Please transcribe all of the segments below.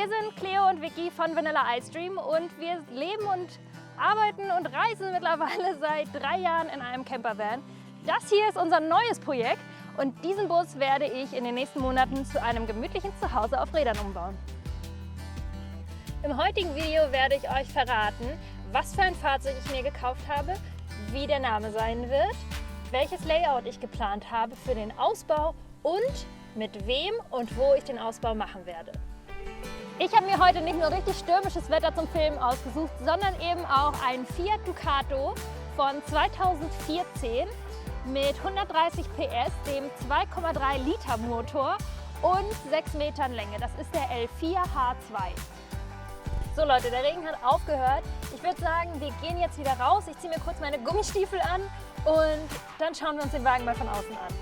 Wir sind Cleo und Vicky von Vanilla Ice Dream und wir leben und arbeiten und reisen mittlerweile seit 3 Jahren in einem Campervan. Das hier ist unser neues Projekt und diesen Bus werde ich in den nächsten Monaten zu einem gemütlichen Zuhause auf Rädern umbauen. Im heutigen Video werde ich euch verraten, was für ein Fahrzeug ich mir gekauft habe, wie der Name sein wird, welches Layout ich geplant habe für den Ausbau und mit wem und wo ich den Ausbau machen werde. Ich habe mir heute nicht nur richtig stürmisches Wetter zum Filmen ausgesucht, sondern eben auch einen Fiat Ducato von 2014 mit 130 PS, dem 2,3 Liter Motor und 6 Metern Länge. Das ist der L4 H2. So Leute, der Regen hat aufgehört. Ich würde sagen, wir gehen jetzt wieder raus. Ich ziehe mir kurz meine Gummistiefel an und dann schauen wir uns den Wagen mal von außen an.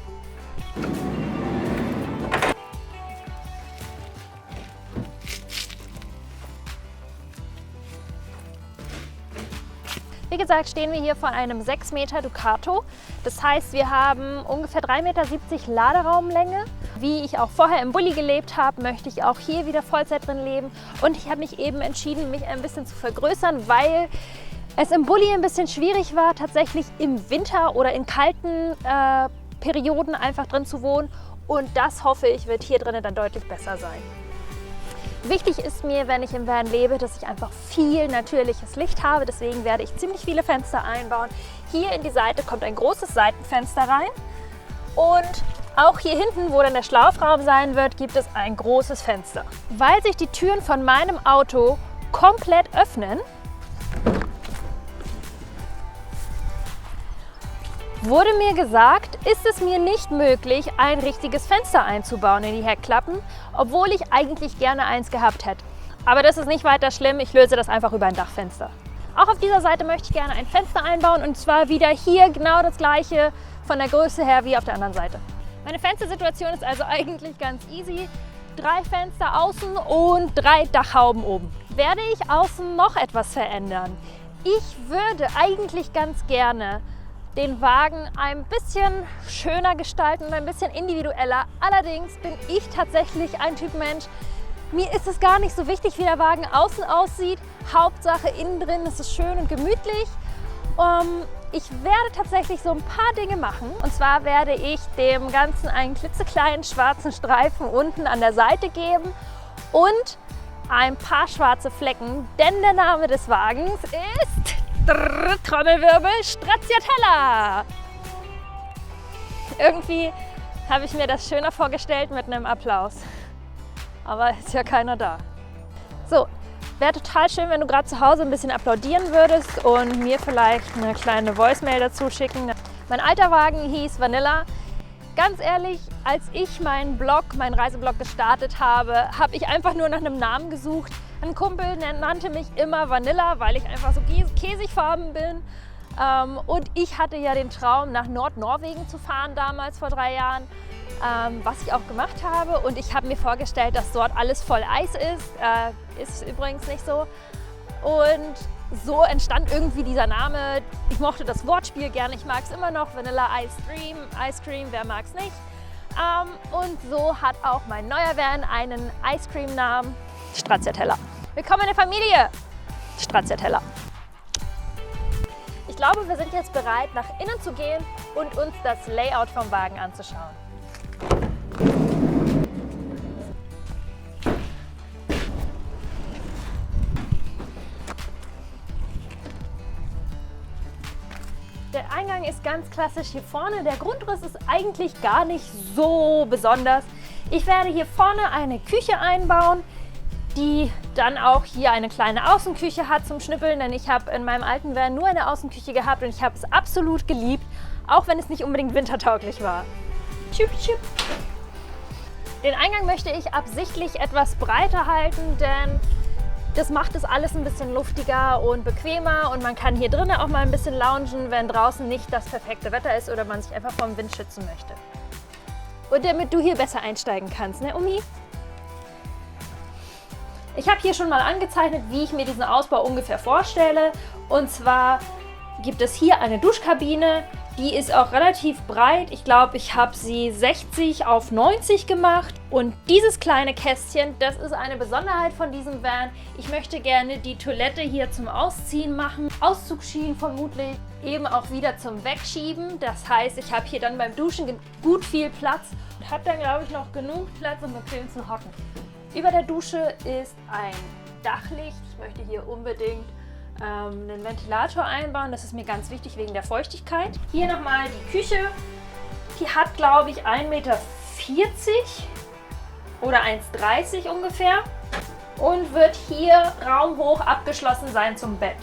Wie gesagt, stehen wir hier vor einem 6 Meter Ducato. Das heißt, wir haben ungefähr 3,70 Meter Laderaumlänge. Wie ich auch vorher im Bulli gelebt habe, möchte ich auch hier wieder Vollzeit drin leben. Und ich habe mich eben entschieden, mich ein bisschen zu vergrößern, weil es im Bulli ein bisschen schwierig war, tatsächlich im Winter oder in kalten Perioden einfach drin zu wohnen. Und das, hoffe ich, wird hier drinnen dann deutlich besser sein. Wichtig ist mir, wenn ich im Van lebe, dass ich einfach viel natürliches Licht habe. Deswegen werde ich ziemlich viele Fenster einbauen. Hier in die Seite kommt ein großes Seitenfenster rein. Und auch hier hinten, wo dann der Schlafraum sein wird, gibt es ein großes Fenster. Weil sich die Türen von meinem Auto komplett öffnen, wurde mir gesagt, ist es mir nicht möglich, ein richtiges Fenster einzubauen in die Heckklappen, obwohl ich eigentlich gerne eins gehabt hätte. Aber das ist nicht weiter schlimm, ich löse das einfach über ein Dachfenster. Auch auf dieser Seite möchte ich gerne ein Fenster einbauen und zwar wieder hier genau das gleiche von der Größe her wie auf der anderen Seite. Meine Fenstersituation ist also eigentlich ganz easy. 3 Fenster außen und 3 Dachhauben oben. Werde ich außen noch etwas verändern? Ich würde eigentlich ganz gerne den Wagen ein bisschen schöner gestalten und ein bisschen individueller. Allerdings bin ich tatsächlich ein Typ Mensch, mir ist es gar nicht so wichtig, wie der Wagen außen aussieht. Hauptsache innen drin ist es schön und gemütlich. Ich werde tatsächlich so ein paar Dinge machen. Und zwar werde ich dem Ganzen einen klitzekleinen schwarzen Streifen unten an der Seite geben und ein paar schwarze Flecken, denn der Name des Wagens ist Trommelwirbel, Stracciatella. Irgendwie habe ich mir das schöner vorgestellt mit einem Applaus. Aber ist ja keiner da. So, wäre total schön, wenn du gerade zu Hause ein bisschen applaudieren würdest und mir vielleicht eine kleine Voicemail dazu schicken. Mein alter Wagen hieß Vanilla. Ganz ehrlich, als ich meinen Reiseblog gestartet habe, habe ich einfach nur nach einem Namen gesucht. Ein Kumpel nannte mich immer Vanilla, weil ich einfach so käsigfarben bin. Und ich hatte ja den Traum, nach Nordnorwegen zu fahren damals vor 3 Jahren, was ich auch gemacht habe. Und ich habe mir vorgestellt, dass dort alles voll Eis ist. Ist übrigens nicht so. Und so entstand irgendwie dieser Name. Ich mochte das Wortspiel gerne, ich mag es immer noch. Vanilla Ice Cream, wer mag es nicht? Und so hat auch mein neuer Van einen Ice Cream Namen. Stracciatella. Willkommen in der Familie! Stracciatella. Ich glaube, wir sind jetzt bereit, nach innen zu gehen und uns das Layout vom Wagen anzuschauen. Der Eingang ist ganz klassisch hier vorne. Der Grundriss ist eigentlich gar nicht so besonders. Ich werde hier vorne eine Küche einbauen, die dann auch hier eine kleine Außenküche hat zum Schnippeln, denn ich habe in meinem alten Van nur eine Außenküche gehabt und ich habe es absolut geliebt, auch wenn es nicht unbedingt wintertauglich war. Tschüpp, tschüpp. Den Eingang möchte ich absichtlich etwas breiter halten, denn das macht es alles ein bisschen luftiger und bequemer und man kann hier drinnen auch mal ein bisschen loungen, wenn draußen nicht das perfekte Wetter ist oder man sich einfach vom Wind schützen möchte. Und damit du hier besser einsteigen kannst, ne Omi? Ich habe hier schon mal angezeichnet, wie ich mir diesen Ausbau ungefähr vorstelle. Und zwar gibt es hier eine Duschkabine, Die ist auch relativ breit. Ich glaube, ich habe sie 60 auf 90 gemacht. Und dieses kleine Kästchen, das ist eine Besonderheit von diesem Van. Ich möchte gerne die Toilette hier zum Ausziehen machen. Auszugsschienen vermutlich eben auch wieder zum Wegschieben. Das heißt, ich habe hier dann beim Duschen gut viel Platz und habe dann, glaube ich, noch genug Platz, um bequem zu hocken. Über der Dusche ist ein Dachlicht. Ich möchte hier unbedingt einen Ventilator einbauen. Das ist mir ganz wichtig wegen der Feuchtigkeit. Hier nochmal die Küche. Die hat, glaube ich, 1,40 Meter oder 1,30 ungefähr und wird hier raumhoch abgeschlossen sein zum Bett.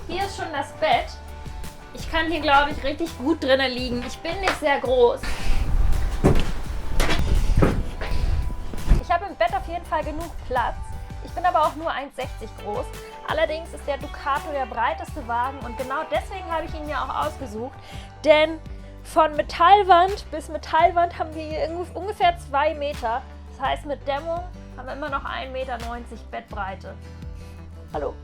Hier ist schon das Bett. Ich kann hier, glaube ich, richtig gut drinnen liegen. Ich bin nicht sehr groß. Ich habe im Bett auf jeden Fall genug Platz. Ich bin aber auch nur 1,60 groß. Allerdings ist der Ducato der breiteste Wagen und genau deswegen habe ich ihn ja auch ausgesucht. Denn von Metallwand bis Metallwand haben wir hier ungefähr 2 Meter. Das heißt, mit Dämmung haben wir immer noch 1,90 Meter Bettbreite. Hallo.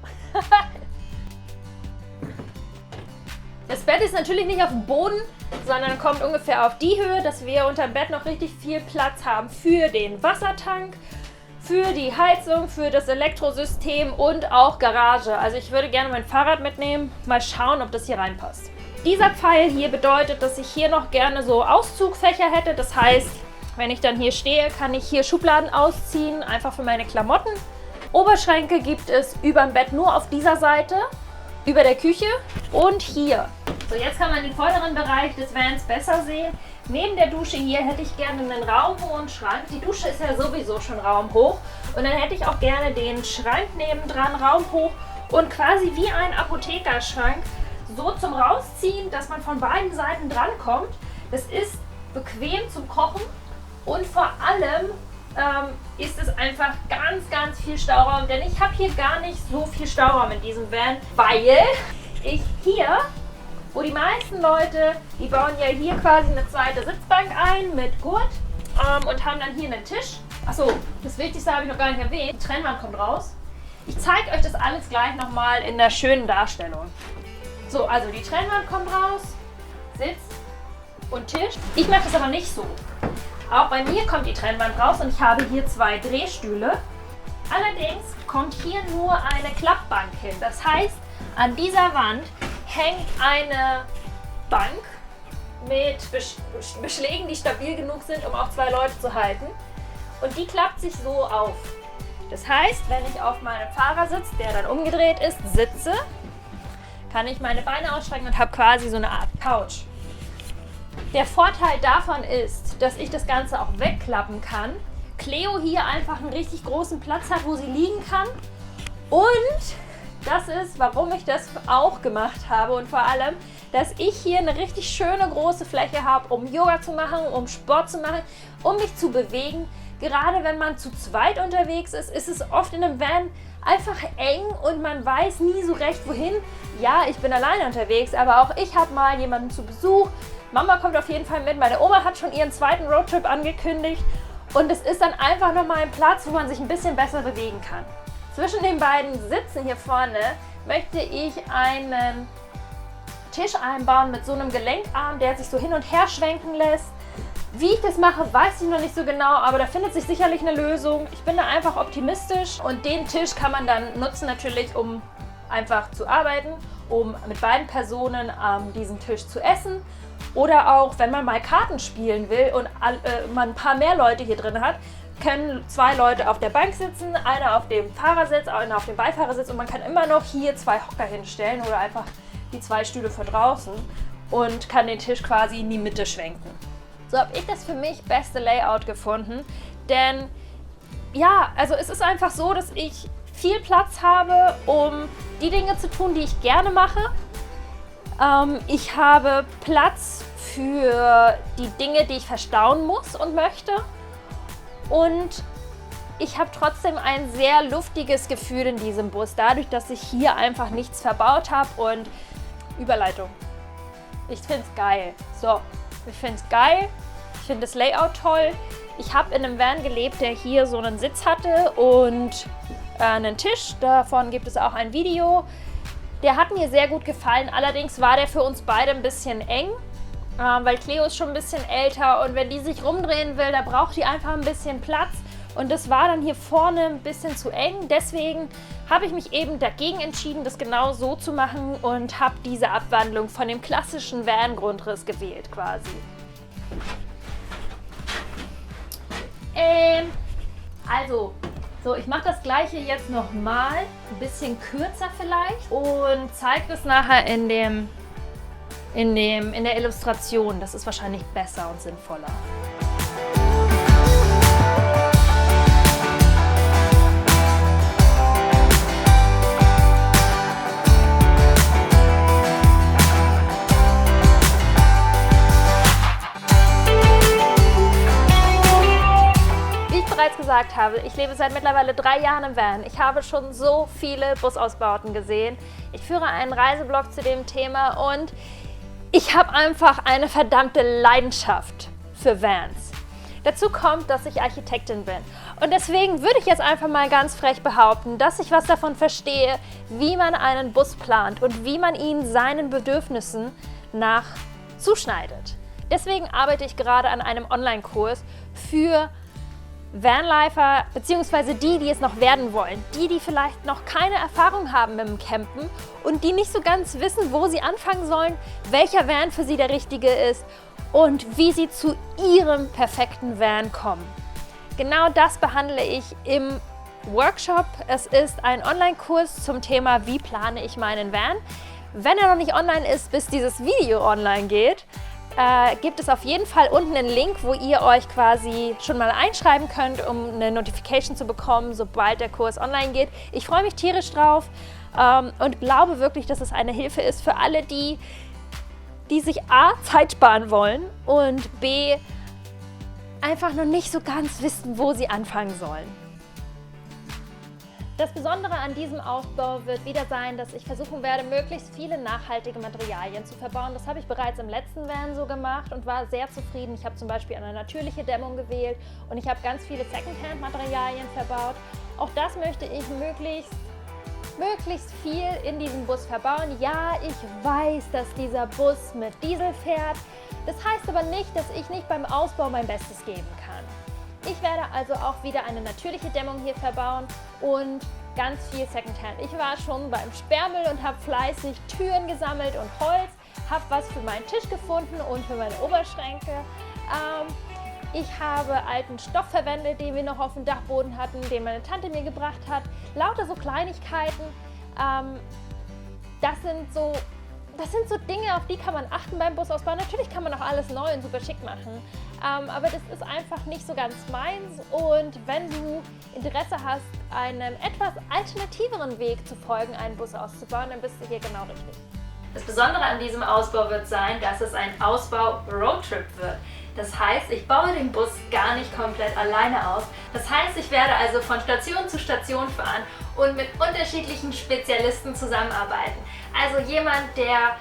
Das Bett ist natürlich nicht auf dem Boden, sondern kommt ungefähr auf die Höhe, dass wir unter dem Bett noch richtig viel Platz haben für den Wassertank, für die Heizung, für das Elektrosystem und auch Garage. Also ich würde gerne mein Fahrrad mitnehmen, mal schauen, ob das hier reinpasst. Dieser Pfeil hier bedeutet, dass ich hier noch gerne so Auszugfächer hätte. Das heißt, wenn ich dann hier stehe, kann ich hier Schubladen ausziehen, einfach für meine Klamotten. Oberschränke gibt es über dem Bett nur auf dieser Seite, über der Küche und hier. So, jetzt kann man den vorderen Bereich des Vans besser sehen. Neben der Dusche hier hätte ich gerne einen raumhohen Schrank. Die Dusche ist ja sowieso schon raumhoch. Und dann hätte ich auch gerne den Schrank nebendran raumhoch und quasi wie ein Apothekerschrank so zum Rausziehen, dass man von beiden Seiten drankommt. Das ist bequem zum Kochen und vor allem ist es einfach ganz, ganz viel Stauraum, denn ich habe hier gar nicht so viel Stauraum in diesem Van, weil ich hier, wo die meisten Leute, die bauen ja hier quasi eine zweite Sitzbank ein mit Gurt und haben dann hier einen Tisch. Achso, das Wichtigste habe ich noch gar nicht erwähnt, die Trennwand kommt raus. Ich zeige euch das alles gleich nochmal in der schönen Darstellung. So, also die Trennwand kommt raus, Sitz und Tisch. Ich mache das aber nicht so. Auch bei mir kommt die Trennwand raus und ich habe hier 2 Drehstühle. Allerdings kommt hier nur eine Klappbank hin. Das heißt, an dieser Wand hängt eine Bank mit Beschlägen, die stabil genug sind, um auch 2 Leute zu halten. Und die klappt sich so auf. Das heißt, wenn ich auf meinem Fahrersitz, der dann umgedreht ist, sitze, kann ich meine Beine ausstrecken und habe quasi so eine Art Couch. Der Vorteil davon ist, dass ich das Ganze auch wegklappen kann. Cleo hier einfach einen richtig großen Platz hat, wo sie liegen kann. Und das ist, warum ich das auch gemacht habe und vor allem, dass ich hier eine richtig schöne große Fläche habe, um Yoga zu machen, um Sport zu machen, um mich zu bewegen. Gerade wenn man zu zweit unterwegs ist, ist es oft in einem Van einfach eng und man weiß nie so recht, wohin. Ja, ich bin alleine unterwegs, aber auch ich habe mal jemanden zu Besuch. Mama kommt auf jeden Fall mit. Meine Oma hat schon ihren zweiten Roadtrip angekündigt. Und es ist dann einfach nochmal ein Platz, wo man sich ein bisschen besser bewegen kann. Zwischen den beiden Sitzen hier vorne möchte ich einen Tisch einbauen mit so einem Gelenkarm, der sich so hin und her schwenken lässt. Wie ich das mache, weiß ich noch nicht so genau, aber da findet sich sicherlich eine Lösung. Ich bin da einfach optimistisch und den Tisch kann man dann nutzen natürlich, um einfach zu arbeiten, um mit beiden Personen an diesem Tisch zu essen. Oder auch, wenn man mal Karten spielen will und man ein paar mehr Leute hier drin hat, können 2 Leute auf der Bank sitzen, einer auf dem Fahrersitz, einer auf dem Beifahrersitz und man kann immer noch hier 2 Hocker hinstellen oder einfach die 2 Stühle von draußen und kann den Tisch quasi in die Mitte schwenken. So habe ich das für mich beste Layout gefunden, denn ja, also es ist einfach so, dass ich viel Platz habe, um die Dinge zu tun, die ich gerne mache. Ich habe Platz für die Dinge, die ich verstauen muss und möchte. Und ich habe trotzdem ein sehr luftiges Gefühl in diesem Bus, dadurch, dass ich hier einfach nichts verbaut habe und Überleitung. Ich finde es geil. So, ich finde es geil. Ich finde das Layout toll. Ich habe in einem Van gelebt, der hier so einen Sitz hatte und einen Tisch. Davon gibt es auch ein Video. Der hat mir sehr gut gefallen, allerdings war der für uns beide ein bisschen eng weil Cleo ist schon ein bisschen älter und wenn die sich rumdrehen will, da braucht die einfach ein bisschen Platz. Und das war dann hier vorne ein bisschen zu eng. Deswegen habe ich mich eben dagegen entschieden, das genau so zu machen und habe diese Abwandlung von dem klassischen Van-Grundriss gewählt quasi. Ich mache das gleiche jetzt nochmal, ein bisschen kürzer vielleicht und zeige das nachher in der Illustration. Das ist wahrscheinlich besser und sinnvoller. Bereits gesagt habe, ich lebe seit mittlerweile 3 Jahren im Van. Ich habe schon so viele Busausbauten gesehen. Ich führe einen Reiseblog zu dem Thema und ich habe einfach eine verdammte Leidenschaft für Vans. Dazu kommt, dass ich Architektin bin. Und deswegen würde ich jetzt einfach mal ganz frech behaupten, dass ich was davon verstehe, wie man einen Bus plant und wie man ihn seinen Bedürfnissen nach zuschneidet. Deswegen arbeite ich gerade an einem Online-Kurs für Vanlifer, beziehungsweise die es noch werden wollen, die vielleicht noch keine Erfahrung haben mit dem Campen und die nicht so ganz wissen, wo sie anfangen sollen, welcher Van für sie der richtige ist und wie sie zu ihrem perfekten Van kommen. Genau das behandle ich im Workshop. Es ist ein Online-Kurs zum Thema, wie plane ich meinen Van. Wenn er noch nicht online ist, bis dieses Video online geht, gibt es auf jeden Fall unten einen Link, wo ihr euch quasi schon mal einschreiben könnt, um eine Notification zu bekommen, sobald der Kurs online geht. Ich freue mich tierisch drauf und glaube wirklich, dass es eine Hilfe ist für alle, die sich A, Zeit sparen wollen und B, einfach noch nicht so ganz wissen, wo sie anfangen sollen. Das Besondere an diesem Aufbau wird wieder sein, dass ich versuchen werde, möglichst viele nachhaltige Materialien zu verbauen. Das habe ich bereits im letzten Van so gemacht und war sehr zufrieden. Ich habe zum Beispiel eine natürliche Dämmung gewählt und ich habe ganz viele Secondhand-Materialien verbaut. Auch das möchte ich möglichst viel in diesem Bus verbauen. Ja, ich weiß, dass dieser Bus mit Diesel fährt. Das heißt aber nicht, dass ich nicht beim Ausbau mein Bestes geben kann. Ich werde also auch wieder eine natürliche Dämmung hier verbauen und ganz viel Secondhand. Ich war schon beim Sperrmüll und habe fleißig Türen gesammelt und Holz, habe was für meinen Tisch gefunden und für meine Oberschränke. Ich habe alten Stoff verwendet, den wir noch auf dem Dachboden hatten, den meine Tante mir gebracht hat. Lauter so Kleinigkeiten. Das sind so Dinge, auf die kann man achten beim Busausbau. Natürlich kann man auch alles neu und super schick machen, aber das ist einfach nicht so ganz meins. Und wenn du Interesse hast, einem etwas alternativeren Weg zu folgen, einen Bus auszubauen, dann bist du hier genau richtig. Das Besondere an diesem Ausbau wird sein, dass es ein Ausbau-Roadtrip wird. Das heißt, ich baue den Bus gar nicht komplett alleine aus. Das heißt, ich werde also von Station zu Station fahren und mit unterschiedlichen Spezialisten zusammenarbeiten. Also jemand, der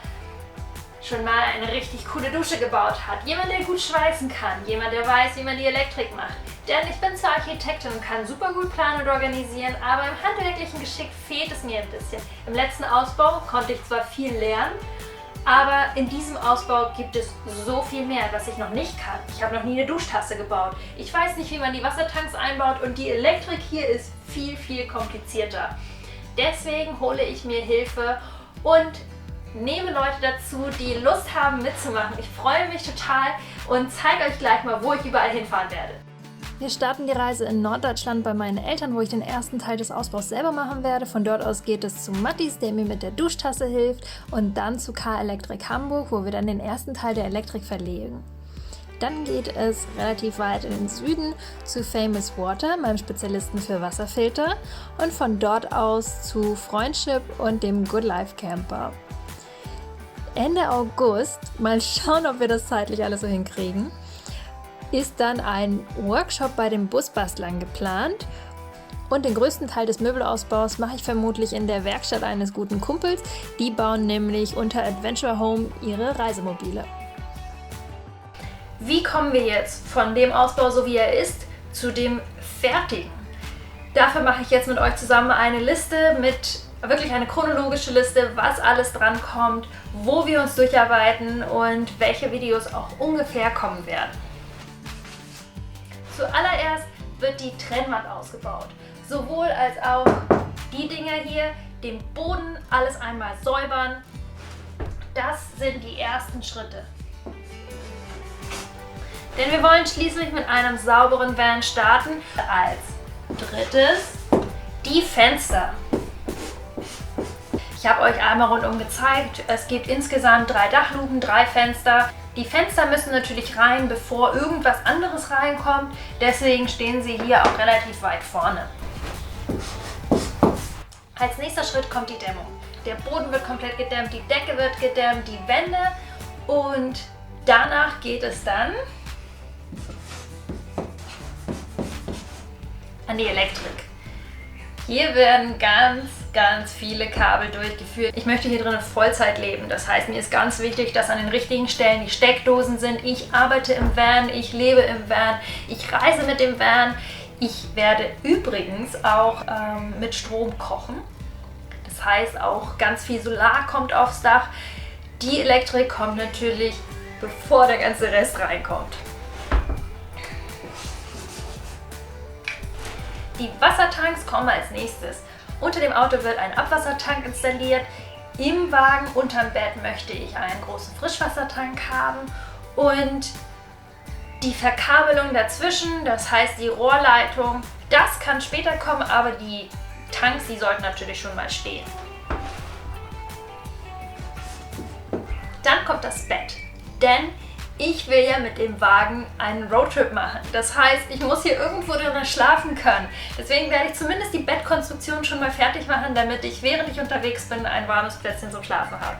schon mal eine richtig coole Dusche gebaut hat, jemand, der gut schweißen kann, jemand, der weiß, wie man die Elektrik macht. Denn ich bin zwar Architektin und kann super gut planen und organisieren, aber im handwerklichen Geschick fehlt es mir ein bisschen. Im letzten Ausbau konnte ich zwar viel lernen, aber in diesem Ausbau gibt es so viel mehr, was ich noch nicht kann. Ich habe noch nie eine Duschtasse gebaut. Ich weiß nicht, wie man die Wassertanks einbaut und die Elektrik hier ist viel, viel komplizierter. Deswegen hole ich mir Hilfe und nehme Leute dazu, die Lust haben mitzumachen. Ich freue mich total und zeige euch gleich mal, wo ich überall hinfahren werde. Wir starten die Reise in Norddeutschland bei meinen Eltern, wo ich den ersten Teil des Ausbaus selber machen werde. Von dort aus geht es zu Mattis, der mir mit der Duschtasse hilft, und dann zu K-Elektrik Hamburg, wo wir dann den ersten Teil der Elektrik verlegen. Dann geht es relativ weit in den Süden zu Famous Water, meinem Spezialisten für Wasserfilter, und von dort aus zu Freundship und dem Good Life Camper. Ende August, mal schauen, ob wir das zeitlich alles so hinkriegen, ist dann ein Workshop bei den Busbastlern geplant, und den größten Teil des Möbelausbaus mache ich vermutlich in der Werkstatt eines guten Kumpels. Die bauen nämlich unter Adventure Home ihre Reisemobile. Wie kommen wir jetzt von dem Ausbau, so wie er ist, zu dem fertigen? Dafür mache ich jetzt mit euch zusammen eine Liste mit wirklich eine chronologische Liste, was alles dran kommt, wo wir uns durcharbeiten und welche Videos auch ungefähr kommen werden. Zuallererst wird die Trennwand ausgebaut. Sowohl als auch die Dinger hier, den Boden, alles einmal säubern. Das sind die ersten Schritte. Denn wir wollen schließlich mit einem sauberen Van starten. Als drittes die Fenster. Ich habe euch einmal rundum gezeigt, es gibt insgesamt 3 Dachluken, 3 Fenster. Die Fenster müssen natürlich rein, bevor irgendwas anderes reinkommt. Deswegen stehen sie hier auch relativ weit vorne. Als nächster Schritt kommt die Dämmung. Der Boden wird komplett gedämmt, die Decke wird gedämmt, die Wände und danach geht es dann an die Elektrik. Hier werden ganz viele Kabel durchgeführt. Ich möchte hier drin Vollzeit leben. Das heißt, mir ist ganz wichtig, dass an den richtigen Stellen die Steckdosen sind. Ich arbeite im Van, ich lebe im Van, ich reise mit dem Van. Ich werde übrigens auch mit Strom kochen. Das heißt, auch ganz viel Solar kommt aufs Dach. Die Elektrik kommt natürlich, bevor der ganze Rest reinkommt. Die Wassertanks kommen als nächstes. Unter dem Auto wird ein Abwassertank installiert. Im Wagen unterm Bett möchte ich einen großen Frischwassertank haben und die Verkabelung dazwischen, das heißt die Rohrleitung, das kann später kommen, aber die Tanks, die sollten natürlich schon mal stehen. Dann kommt das Bett, denn ich will ja mit dem Wagen einen Roadtrip machen. Das heißt, ich muss hier irgendwo drin schlafen können. Deswegen werde ich zumindest die Bettkonstruktion schon mal fertig machen, damit ich, während ich unterwegs bin, ein warmes Plätzchen zum Schlafen habe.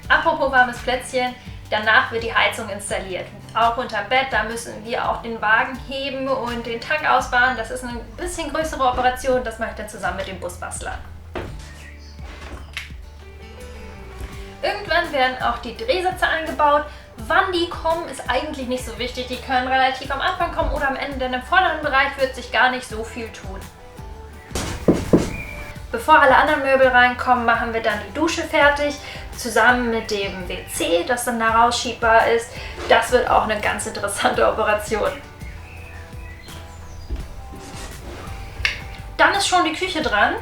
Apropos warmes Plätzchen, danach wird die Heizung installiert. Auch unterm Bett, da müssen wir auch den Wagen heben und den Tank ausbauen. Das ist eine bisschen größere Operation, das mache ich dann zusammen mit dem Busbastler. Irgendwann werden auch die Drehsitze eingebaut. Wann die kommen, ist eigentlich nicht so wichtig. Die können relativ am Anfang kommen oder am Ende, denn im vorderen Bereich wird sich gar nicht so viel tun. Bevor alle anderen Möbel reinkommen, machen wir dann die Dusche fertig, zusammen mit dem WC, das dann da rausschiebbar ist. Das wird auch eine ganz interessante Operation. Dann ist schon die Küche dran.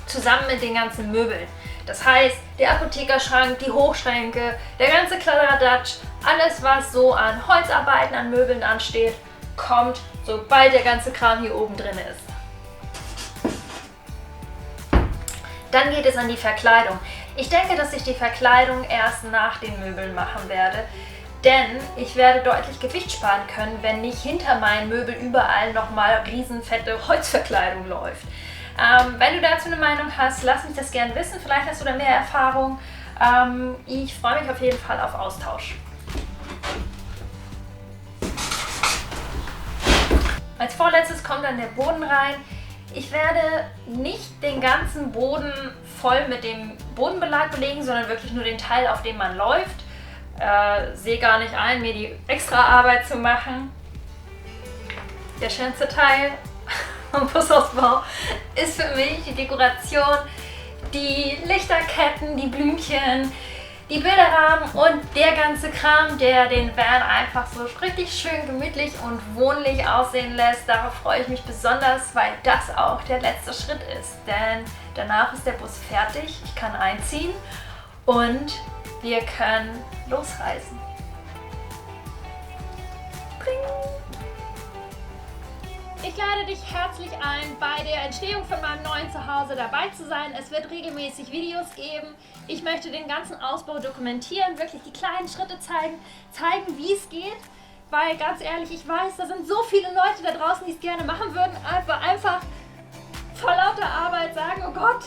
Zusammen mit den ganzen Möbeln. Das heißt, der Apothekerschrank, die Hochschränke, der ganze Kladderadatsch, alles was so an Holzarbeiten, an Möbeln ansteht, kommt, sobald der ganze Kram hier oben drin ist. Dann geht es an die Verkleidung. Ich denke, dass ich die Verkleidung erst nach den Möbeln machen werde, denn ich werde deutlich Gewicht sparen können, wenn nicht hinter meinen Möbeln überall nochmal riesenfette Holzverkleidung läuft. Wenn du dazu eine Meinung hast, lass mich das gerne wissen. Vielleicht hast du da mehr Erfahrung. Ich freue mich auf jeden Fall auf Austausch. Als vorletztes kommt dann der Boden rein. Ich werde nicht den ganzen Boden voll mit dem Bodenbelag belegen, sondern wirklich nur den Teil, auf dem man läuft. Sehe gar nicht ein, mir die extra Arbeit zu machen. Der schönste Teil vom Busausbau ist für mich die Dekoration, die Lichterketten, die Blümchen, die Bilderrahmen und der ganze Kram, der den Van einfach so richtig schön gemütlich und wohnlich aussehen lässt. Darauf freue ich mich besonders, weil das auch der letzte Schritt ist. Denn danach ist der Bus fertig, ich kann einziehen und wir können losreisen. Bring. Ich lade dich herzlich ein, bei der Entstehung von meinem neuen Zuhause dabei zu sein. Es wird regelmäßig Videos geben. Ich möchte den ganzen Ausbau dokumentieren, wirklich die kleinen Schritte zeigen, wie es geht. Weil ganz ehrlich, ich weiß, da sind so viele Leute da draußen, die es gerne machen würden, aber einfach vor lauter Arbeit sagen, oh Gott,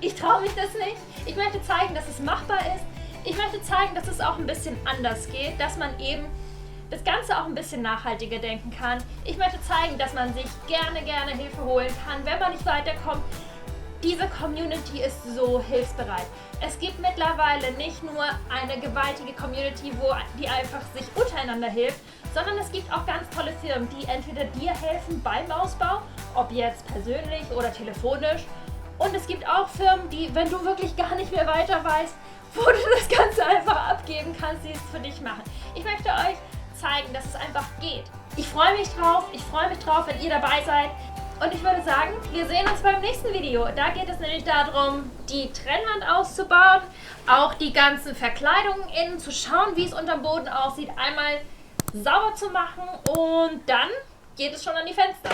ich traue mich das nicht. Ich möchte zeigen, dass es machbar ist. Ich möchte zeigen, dass es auch ein bisschen anders geht, dass man eben das Ganze auch ein bisschen nachhaltiger denken kann. Ich möchte zeigen, dass man sich gerne Hilfe holen kann, wenn man nicht weiterkommt. Diese Community ist so hilfsbereit. Es gibt mittlerweile nicht nur eine gewaltige Community, die einfach sich untereinander hilft, sondern es gibt auch ganz tolle Firmen, die entweder dir helfen beim Ausbau ob jetzt persönlich oder telefonisch. Und es gibt auch Firmen, die, wenn du wirklich gar nicht mehr weiter weißt, wo du das Ganze einfach abgeben kannst, die es für dich machen. Ich möchte euch zeigen, dass es einfach geht. Ich freue mich drauf, wenn ihr dabei seid. Und ich würde sagen, wir sehen uns beim nächsten Video. Da geht es nämlich darum, die Trennwand auszubauen, auch die ganzen Verkleidungen innen zu schauen, wie es unterm Boden aussieht, einmal sauber zu machen und dann geht es schon an die Fenster.